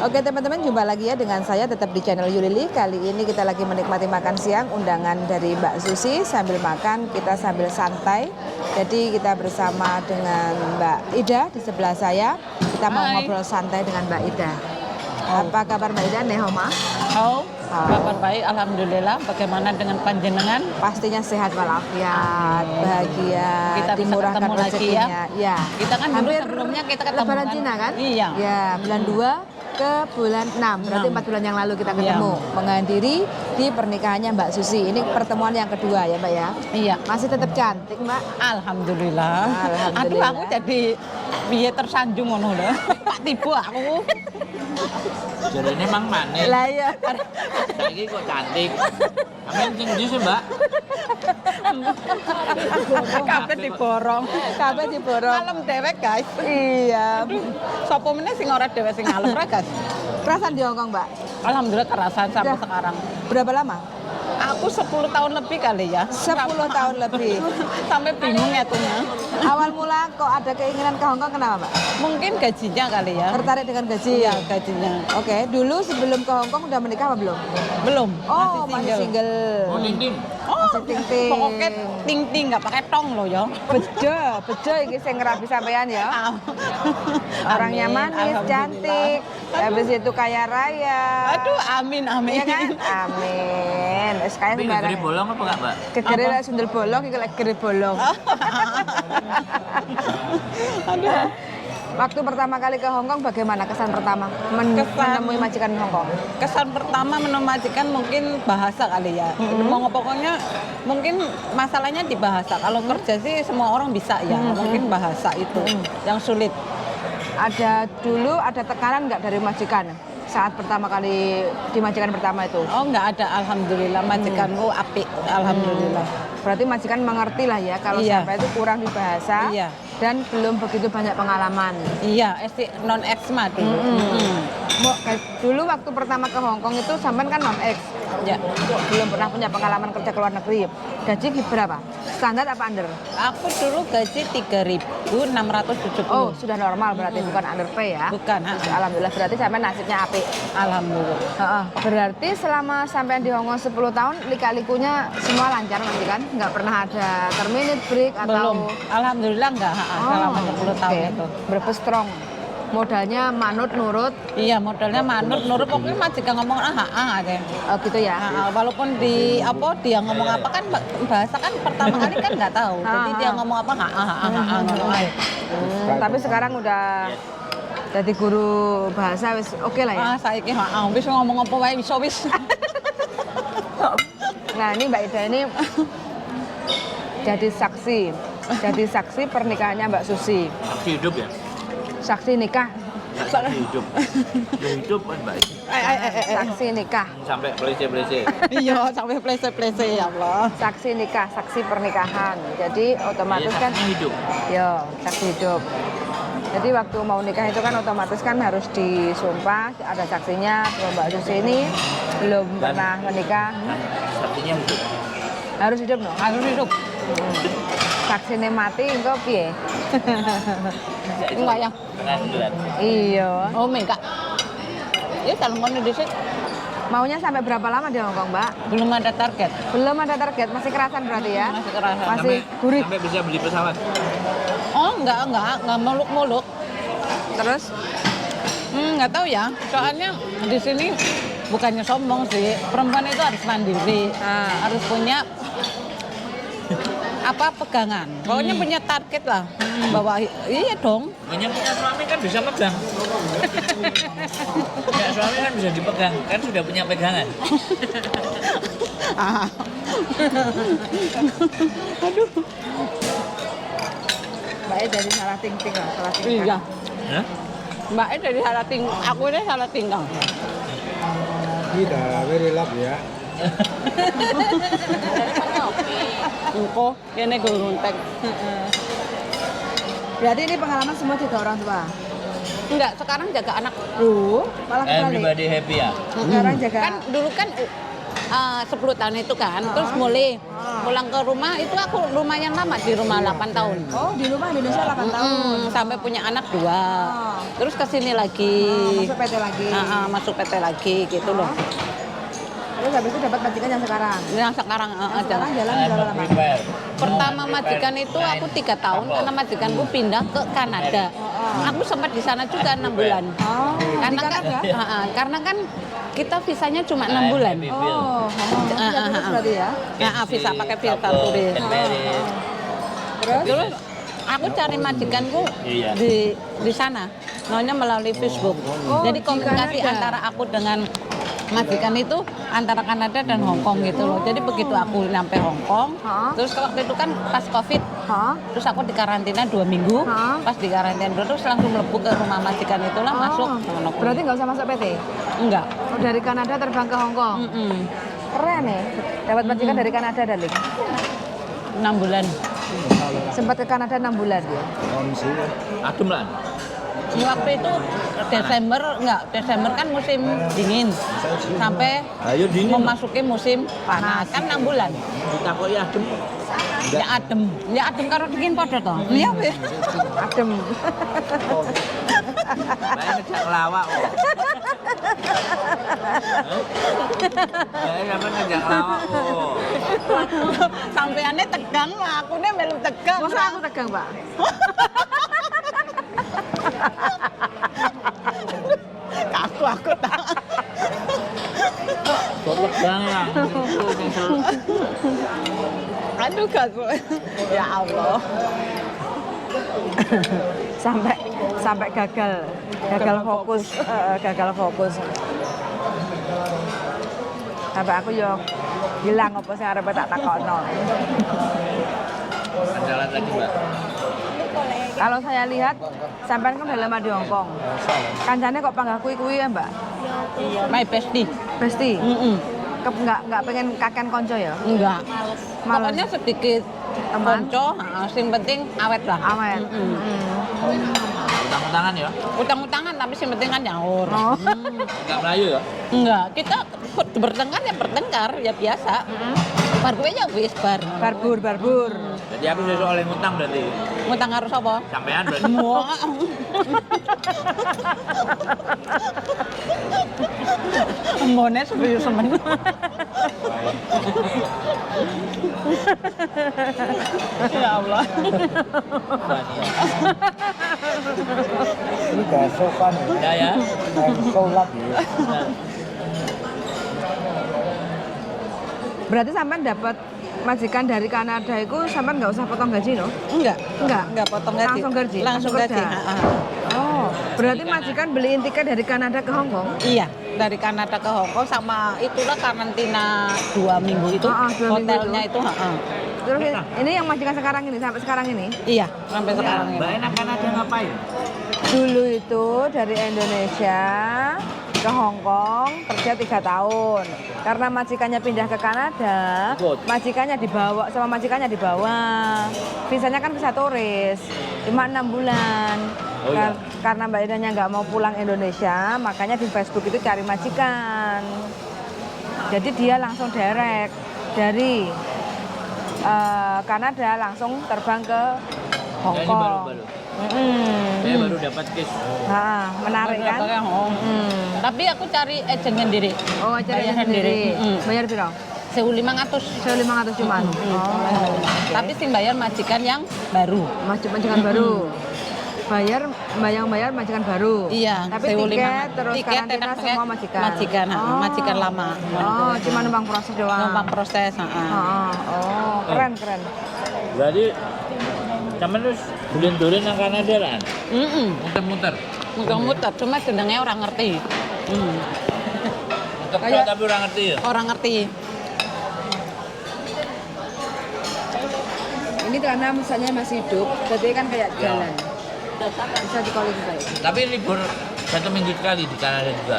Oke teman-teman, jumpa lagi ya dengan saya tetap di channel Yulili. Kali ini kita lagi menikmati makan siang, undangan dari Mbak Susi. Sambil makan kita sambil santai. Jadi kita bersama dengan Mbak Ida di sebelah saya. Kita mau ngobrol santai dengan Mbak Ida. Apa kabar Mbak Ida? Nehoma? Kabar baik, alhamdulillah. Bagaimana dengan panjenengan? Pastinya sehat walafiat, bahagia, Kita bisa dimurahkan ketemu lagi rezekinya. ya. Kita kan dulu hampir sebelumnya kita ketemu Lebaran kan? Cina kan? Iya. Ya, bulan 2 ke bulan 6, berarti 4 bulan yang lalu kita ketemu, menghadiri di pernikahannya Mbak Susi. Ini pertemuan yang kedua ya Mbak ya? Iya. Masih tetap cantik Mbak? Alhamdulillah. Alhamdulillah. Aduh, aku jadi biar tersanjung ngono lho. Pak tiba aku. Jadi ini emang manis. Lah ya. Saiki kok cantik. Amin sing ndi sih, Mbak? Kabeh diborong. Kabeh diborong. Ngalem dewek, guys. Iya. Sopo meneh sing ora dewek sing ngalem ra, guys? Kerasan di Hongkong Mbak? Alhamdulillah kerasan sampai Udah. sekarang. Berapa lama? Aku 10 tahun lebih kali ya. 10 tahun lebih. Sampai bingung ya tuhnya. Awal mula kok ada keinginan ke Hongkong kenapa Mbak? Mungkin gajinya kali ya. Tertarik dengan gaji? Iya, gajinya. Oke, dulu sebelum ke Hongkong udah menikah apa belum? Belum. Oh, masih single. Oh, ding. Masih ting-ting. Pokoknya ting-ting nggak pakai tong loh ya. Bejo iki sing ngerapi sampean ya. Orangnya Amin, manis, alhamdulillah. cantik, habis itu kaya raya. Aduh, amin amin. Iya kan? Amin. Wis kaya Tapi sembarang. gede bolong apa enggak, Mbak? Kegere lek sundel bolong iki lek gere bolong. Aduh. Waktu pertama kali ke Hongkong bagaimana kesan pertama menemui majikan Hongkong? Kesan pertama menematikan mungkin bahasa kali ya. Mau pokoknya mungkin masalahnya di bahasa. Kalau kerja sih semua orang bisa ya. Mungkin bahasa itu yang sulit. Ada tekanan nggak dari majikan saat pertama kali di majikan pertama itu? Oh, nggak ada, alhamdulillah. Majikanku apik, alhamdulillah. Berarti majikan mengerti lah ya kalau Iya. sampai itu kurang di bahasa Iya. dan belum begitu banyak pengalaman. Iya, non eksma dulu. Dulu waktu pertama ke Hongkong itu sampean kan non ex, Ya. belum pernah punya pengalaman kerja ke luar negeri. Gaji berapa? Standar apa under? Aku dulu gaji 3.670. Oh, sudah normal berarti bukan underpay ya? Bukan, Alhamdulillah berarti sampean nasibnya apik. alhamdulillah. Berarti selama sampean di Hongkong 10 tahun lika-likunya semua lancar nanti kan? Nggak pernah ada terminate break atau? Belum, alhamdulillah enggak selama 10 tahun itu. Berapa strong? Modalnya manut nurut. Iya, modalnya manut nurut, pokoknya majikan ngomong aja. Oh gitu ya. Walaupun dia ngomong apa kan bahasa kan pertama kali kan nggak tahu. Jadi dia ngomong apa ngomong aja. Tapi sekarang udah jadi guru bahasa wis oke lah ya. Saiki wis ngomong apa wae iso wis. Nah, ini Mbak Ida ini jadi saksi pernikahannya Mbak Susi. Saksi hidup ya? Saksi nikah. Saksi hidup. Ya hidup kan, Mbak. Saksi nikah. Sampai plese-plese. Iya, sampai plese-plese ya Allah. Saksi nikah, saksi pernikahan. Jadi otomatis Iya, kan saksinya hidup. yo, saksi hidup. Jadi waktu mau nikah itu kan otomatis kan harus disumpah, ada saksinya. Kalau Mbak Susi ini belum pernah menikah, Saksinya hidup. harus hidup no. Harus hidup. Saksinya mati engko piye? Enggak ya? Pengadilan. Iya. Oh, Mega. Ya kalau ngono dhisik Maunya sampai berapa lama di Hongkong, Mbak? belum ada target. Belum ada target, masih kerasan berarti ya? Masih kerasa. Masih gurih. Sampai bisa beli pesawat. Oh, enggak muluk-muluk. Terus Nggak tahu ya. Soalnya di sini bukannya sombong sih. Perempuan itu harus mandiri, harus punya pegangan. Pokoknya punya target lah. Bahwa iya dong. Yang punya suami kan bisa pegang. Punya suami kan bisa dipegang, kan sudah punya pegangan. Aduh. Mbak E jadi salah ting-ting lah, salah tingkah. Iya. Hah? Mbak dari salah tinggal. Aku ini salah tinggal. Tidak, very love ya. Engko kene guruntek. Berarti ini pengalaman semua tiga orang tua. Enggak, sekarang jaga anak. Malah kebalik. Everybody happy ya? Sekarang jaga. Kan dulu kan 10 tahun itu kan, terus mulai pulang ke rumah itu aku lumayan lama di rumah 8 tahun. Oh, di rumah Indonesia 8 tahun. Sampai punya anak 2. Oh. Terus ke sini lagi. Masuk PT lagi. Masuk PT lagi gitu loh. Terus habis itu dapat majikan yang sekarang. Yang sekarang Sekarang jalan I'm berapa a lama? prepare. pertama majikan itu aku 3 tahun karena majikanku pindah ke Kanada. Aku sempat di sana juga 6 bulan. Oh, Karena di kan, Kanada? karena kan kita visanya cuma 6 bulan. Oh, terus berarti ya. Visa pakai visa turis. Terus aku cari majikanku Iya. di sana, namanya melalui Facebook. Oh, Jadi di komunikasi Kanada. antara aku dengan majikan itu antara Kanada dan Hong Kong gitu loh. Jadi begitu aku nyampe Hong Kong, Hah? terus waktu itu kan pas COVID, Hah? terus aku dikarantina 2 minggu. Hah? Pas dikarantina terus langsung mlebu ke rumah majikan itulah masuk. Oh, berarti nggak usah masuk PT? Enggak. Oh, dari Kanada terbang ke Hong Kong. Keren nih. Dapat majikan dari Kanada, Darling. 6 bulan. Sempat ke Kanada 6 bulan dia. Adem lah. Waktu itu Desember kan musim dingin sampai Ayo dingin. memasuki musim panas kan 6 bulan. Ditakoki adem. Ya adem karo dingin padha to. Iya wis. Adem. Bae ngejak lawak kok. Bae sampean ngejak lawak kok. Sampeane tegang lah, akune melu tegang. Masa aku tegang, Pak? Aku tak. Kok tegang lah. Aduh kaku. Ya Allah. sampai gagal fokus, gagal fokus. Sampai aku yo hilang apa sing arep tak takokno. Jalan lagi, Mbak. Kalau saya lihat sampean kan udah lama di Hong Kong. Kancane kok panggah kuwi-kuwi ya, Mbak? My bestie. Pasti. Nggak pengen kaken konco ya? Enggak. Males. Pokoknya sedikit Teman? konco, sing penting awet lah. Awet. Utang-utangan ya? Utang-utangan tapi sing penting kan nyaur. Oh. Enggak Melayu ya? Enggak, kita bertengkar ya bertengkar ya biasa. Bar gue ya wis bar. Barbur. Jadi aku sesuk oleh ngutang berarti. Ngutang karo sapa? Sampean berarti. Wah. Mbone serius semen. Ya Allah. Ini gak sopan Ya ya. sholat ya. Berarti sampean dapat majikan dari Kanada itu sampean nggak usah potong gaji, no? Enggak. Enggak? Enggak potong gaji. Langsung gaji? Langsung Langsung gaji. kerja? Oh, berarti majikan beliin tiket dari Kanada ke Hong Kong? Iya, dari Kanada ke Hong Kong sama itulah karantina 2 minggu itu. 2 minggu Hotelnya itu, Terus ini yang majikan sekarang ini, sampai sekarang ini? Iya, sampai sekarang ini. Mbak enak Kanada ngapain? Dulu itu dari Indonesia ke Hong Kong kerja 3 tahun. Karena majikannya pindah ke Kanada, majikannya dibawa. Visanya kan visa turis, cuma 6 bulan. Oh, iya. Karena Mbak Idanya nggak mau pulang Indonesia, makanya di Facebook itu cari majikan. Jadi dia langsung direct dari Kanada langsung terbang ke Hong Ya, ini Kong. baru-baru. Saya baru dapat case. Menarik kan? Tapi aku cari agent sendiri. Oh, cari Bayar sendiri. Bayar berapa? 1.500. 1.500 cuman. Oh. Tapi sing bayar majikan yang baru. Majikan baru. Bayar majikan baru. Iya, Tapi 1.500. tiket terus Tiket karantina tetap pakai semua majikan. majikan lama. Oh, cuma numpang proses doang. Numpang proses. Oh, keren. Berarti sampean terus bulan-bulan nang Kanada kan? Muter-muter. Muter-muter, cuma sedangnya orang ngerti. Muter tapi orang ngerti ya? Orang ngerti. Ini karena misalnya masih hidup, berarti kan kayak jalan. Bisa dikolik kayak. Tapi libur 1 minggu sekali di Kanada juga.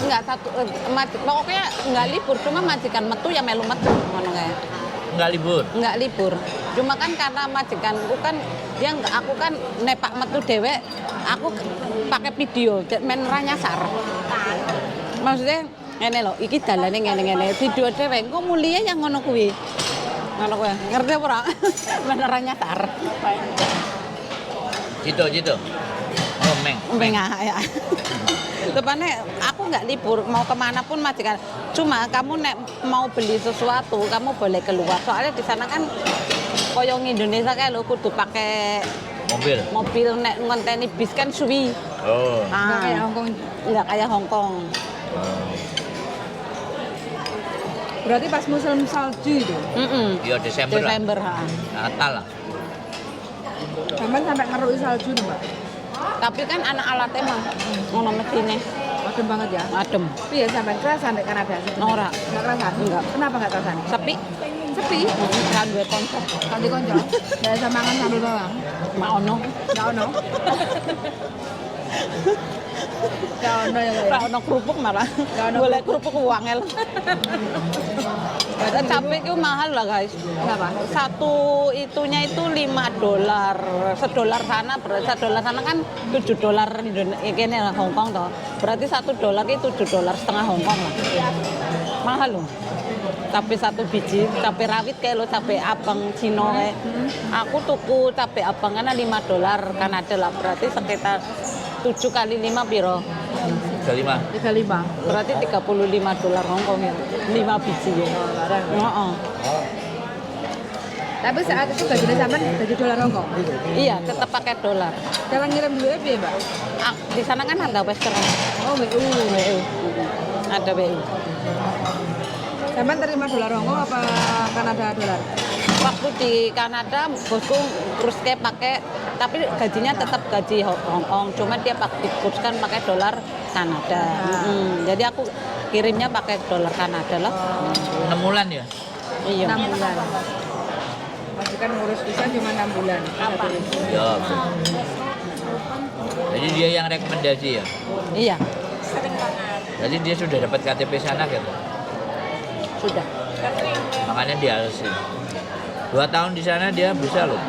Enggak pokoknya enggak libur, cuma majikan metu ya melu metu ngono kae. Enggak libur. Enggak libur. Cuma kan karena majikanku kan aku kan nepak metu dewek, aku pakai video main ra nyasar. Maksudnya Ngene lho, iki dalane ngene-ngene. Video dhewe engko mulia yang ngono kuwi. Ngono kuwi. Ngerti apa ora? Beneran nyasar. Cito. Oh, Meng. Ya. Tepatnya aku nggak libur mau kemana pun majikan. Cuma kamu nek mau beli sesuatu kamu boleh keluar. Soalnya di sana kan koyong Indonesia kayak lo kudu pakai mobil nek ngenteni bis kan suwi. Oh. Nggak kayak Hongkong. Nggak kayak Hongkong. Berarti pas musim salju itu. Iya Desember lah. Desember ha. Natal lah. Sampai ngerui salju nih, Mbak. Tapi kan anak alatnya mah ngono mesine Adem banget ya. adem. Tapi ya sampai kerasan di Kanada sih. Ora. Nggak kerasan? Enggak. Kenapa nggak kerasan? Sepi. Sepi. Kan duwe konsep. Kalau di konco, nggak bisa makan sambal bawang. Mak ono. Nggak ono. Nggak ono ya. Ora ono kerupuk malah. ono Boleh kerupuk wangel. Capek itu mahal lah guys. Kenapa? Satu itunya itu $5. $1 sana berarti $1 sana kan $7 ini lah Hongkong toh. Berarti $1 itu $7,5 Hongkong lah. Mahal loh. Cabe satu biji, cabe rawit kayak lo cabe abang Cino kayak. Aku tuku cabe abang karena $5 Kanada lah. Berarti sekitar 7 kali 5 piro? 35. 35. Berarti $35 Hongkong ya. 5 biji ya. Heeh. Tapi saat itu gajinya sampai gaji dolar Hongkong. Iya, tetap pakai dolar. Cara ngirim duit ya, Mbak? Di sana kan ada Western. Oh, BU. Ada BU. Sampai terima dolar Hongkong apa Kanada dolar? Waktu di Kanada bosku terus kayak pakai, tapi gajinya tetap gaji Hongkong, cuma dia dikurskan pakai dolar Kanada. Jadi aku kirimnya pakai dolar Kanada lah. 6 bulan ya? Iya. 6 bulan. Majikan ngurus visa cuma 6 bulan. Apa? Ya. Jadi dia yang rekomendasi ya? Iya, Jadi dia sudah dapat KTP sana gitu? sudah. Makanya dia harus 2 tahun di sana dia bisa loh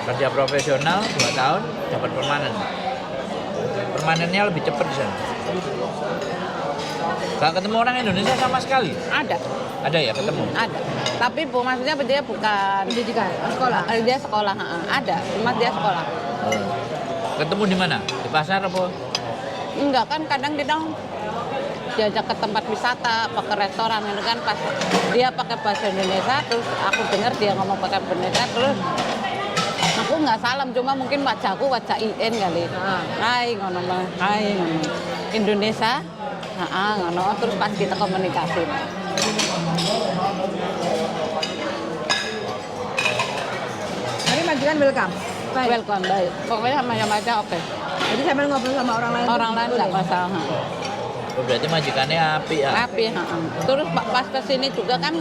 kerja profesional 2 tahun dapat permanennya lebih cepat di sana. Gak ketemu orang Indonesia sama sekali? Ada ya ketemu? Ada. Tapi maksudnya dia bukan Pendidikan, sekolah. Dia sekolah, ada. Cuma dia sekolah. Ketemu di mana? Di pasar apa? Enggak kan kadang dia diajak ke tempat wisata, ke restoran itu kan pas dia pakai bahasa Indonesia, terus aku dengar dia ngomong pakai bahasa Indonesia, terus aku nggak salam, cuma mungkin wajahku wajah IN kali. Hai ngono mah, hai ngono. Indonesia, ngono. Terus pas kita komunikasi. Tapi majikan welcome. Baik. Welcome, baik. Pokoknya sama-sama aja oke. Jadi sampai ngobrol sama orang lain. Orang lain nggak masalah. Oh, berarti majikannya api ya? Rapi, terus pas kesini juga kan,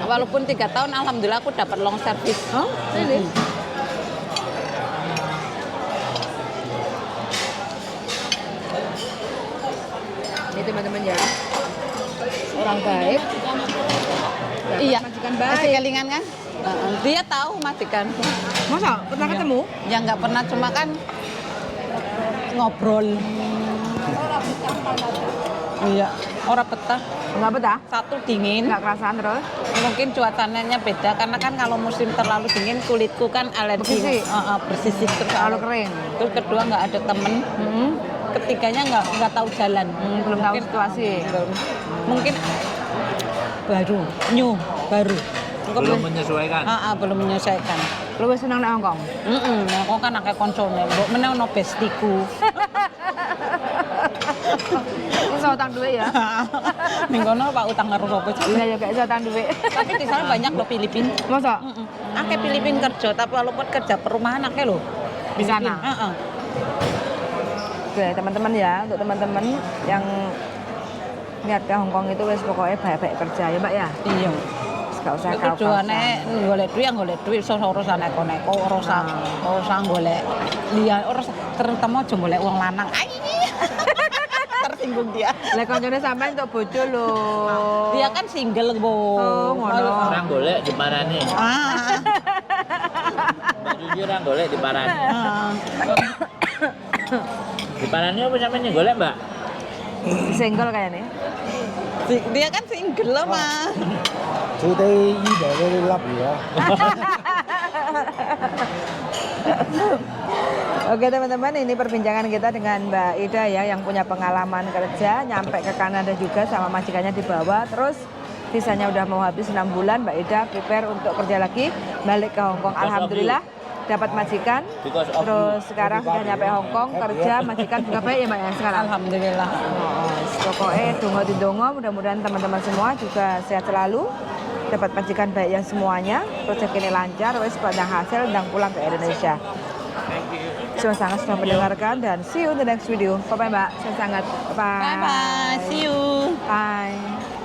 walaupun 3 tahun, alhamdulillah aku dapat long service. Oh, ini. Ini teman-teman ya. Orang baik. Dapat Iya, Majikan masih baik. kelingan kan? Dia tahu majikan. Masa pernah ketemu? Ya nggak pernah, cuma kan ngobrol. Iya, orang betah. Enggak betah? Satu dingin, Enggak kerasan terus? mungkin cuacanya beda karena kan kalau musim terlalu dingin kulitku kan alergi. Bersisik? Bersisik terus. Terlalu kering. Terus kedua nggak ada temen. Ketiganya nggak tahu jalan. Belum tahu situasi. Mungkin baru, baru. Belum menyesuaikan? Belum menyesuaikan. Lu wis seneng nang Hongkong? Aku kan akeh koncone, mbok meneh ono bestiku. Iso utang duit ya? Ning kono Pak utang karo sapa sih? Iya ya kayak iso utang duit. Tapi di sana banyak loh Filipin. Masa? Akeh Filipin kerja, tapi walaupun kerja perumahan akeh loh. Di sana? Heeh. Oke, teman-teman ya, untuk teman-teman yang niat ke Hongkong itu wis pokoknya baik-baik kerja ya, Mbak ya. Iya. Gak usah Itu tujuane golek duit, iso urusan neko-neko, urusan golek liya, terutama aja golek wong lanang. Tersinggung dia. Lah koncone sampean untuk bojo lho. Dia kan single, Bu. Oh, ngono. Orang golek diparani. Jujur orang golek diparani. Diparani apa sampean golek, Mbak? Senggol kayaknya. Dia kan single loh, Ma. Chú đây ý để đây lắp gì đó. Oke teman-teman, ini perbincangan kita dengan Mbak Ida ya, yang punya pengalaman kerja, nyampe ke Kanada juga sama majikannya dibawa, terus visanya udah mau habis 6 bulan, Mbak Ida prepare untuk kerja lagi, balik ke Hong Kong. Alhamdulillah dapat majikan, terus sekarang sudah nyampe Hong Kong, kerja, majikan juga baik ya Mbak ya sekarang? Alhamdulillah. Pokoknya dongo di dongo, mudah-mudahan teman-teman semua juga sehat selalu, dapat majikan baik yang semuanya, proyek ini lancar, wes pada hasil dan pulang ke Indonesia. Terima sangat sudah mendengarkan dan see you in the next video. Bye bye Mbak, saya sangat bye. Bye bye. See you. Bye.